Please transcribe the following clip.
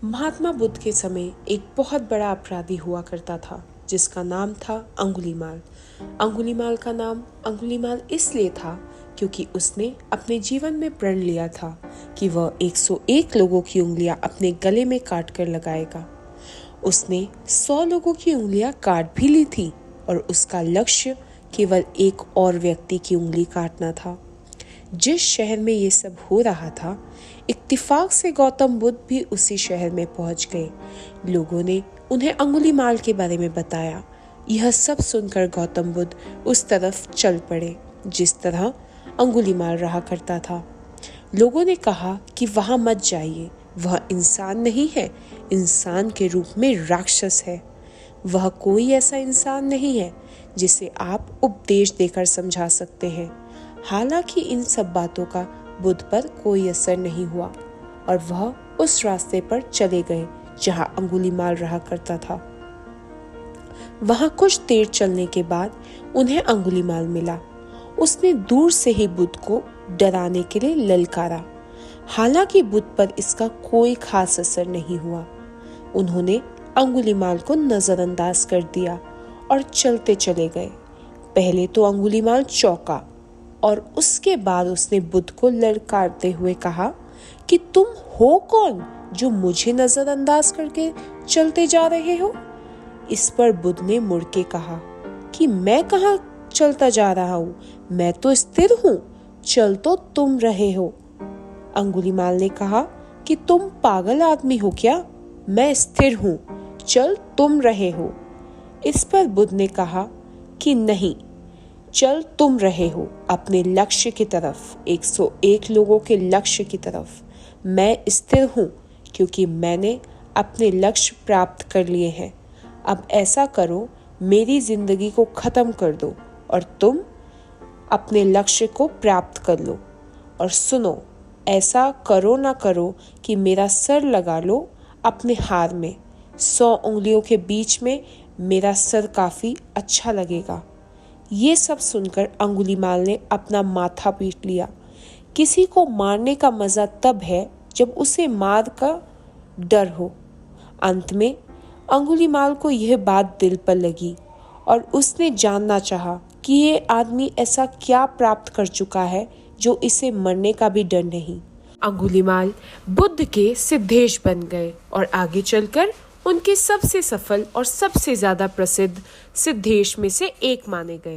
महात्मा बुद्ध के समय एक बहुत बड़ा अपराधी हुआ करता था जिसका नाम था अंगुलीमाल। अंगुलीमाल का नाम अंगुलीमाल इसलिए था क्योंकि उसने अपने जीवन में प्रण लिया था कि वह 101 लोगों की उंगलियां अपने गले में काट कर लगाएगा। उसने 100 लोगों की उंगलियां काट भी ली थी और उसका लक्ष्य केवल एक और व्यक्ति की उंगली काटना था। जिस शहर में ये सब हो रहा था, इत्तेफाक से गौतम बुद्ध भी उसी शहर में पहुंच गए। लोगों ने उन्हें अंगुलीमाल के बारे में बताया। यह सब सुनकर गौतम बुद्ध उस तरफ चल पड़े जिस तरह अंगुलीमाल रहा करता था। लोगों ने कहा कि वहां मत जाइए, वह इंसान नहीं है, इंसान के रूप में राक्षस है। वह कोई ऐसा इंसान नहीं है जिसे आप उपदेश देकर समझा सकते हैं। हालांकि इन सब बातों का बुद्ध पर कोई असर नहीं हुआ और वह उस रास्ते पर चले गए जहां अंगुलीमाल रहा करता था। वहां कुछ देर चलने के बाद उन्हें अंगुलीमाल मिला। उसने दूर से ही बुद्ध को डराने के लिए ललकारा। हालांकि बुद्ध पर इसका कोई खास असर नहीं हुआ। उन्होंने अंगुलीमाल को नजरअंदाज कर दिया और चलते चले गए। पहले तो अंगुलीमाल चौंका और उसके बाद उसने बुद्ध को ललकारते हुए कहा कि तुम हो कौन जो मुझे नजरअंदाज करके चलते जा रहे हो। इस पर बुद्ध ने मुड़ के कहा कि मैं कहाँ चलता जा रहा हूँ, मैं तो स्थिर हूँ, चल तो तुम रहे हो। अंगुलीमाल ने कहा कि तुम पागल आदमी हो क्या, मैं स्थिर हूँ, चल तुम रहे हो। इस पर बुद्ध ने कहा कि नहीं, चल तुम रहे हो अपने लक्ष्य की तरफ, 101 लोगों के लक्ष्य की तरफ। मैं स्थिर हूँ क्योंकि मैंने अपने लक्ष्य प्राप्त कर लिए हैं। अब ऐसा करो, मेरी जिंदगी को खत्म कर दो और तुम अपने लक्ष्य को प्राप्त कर लो। और सुनो, ऐसा करो ना करो कि मेरा सर लगा लो अपने हार में। 100 उंगलियों के बीच में मेरा सर काफी अच्छा लगेगा। ये सब सुनकर अंगुलीमाल ने अपना माथा पीट लिया। किसी को मारने का मजा तब है जब उसे मार का डर हो। अंत में अंगुलीमाल को यह बात दिल पर लगी और उसने जानना चाहा कि ये आदमी ऐसा क्या प्राप्त कर चुका है जो इसे मरने का भी डर नहीं। अंगुलीमाल बुद्ध के सिद्धेश बन गए और आगे चलकर उनके सबसे सफल और सबसे ज्यादा प्रसिद्ध सिद्धेश में से एक माने गए।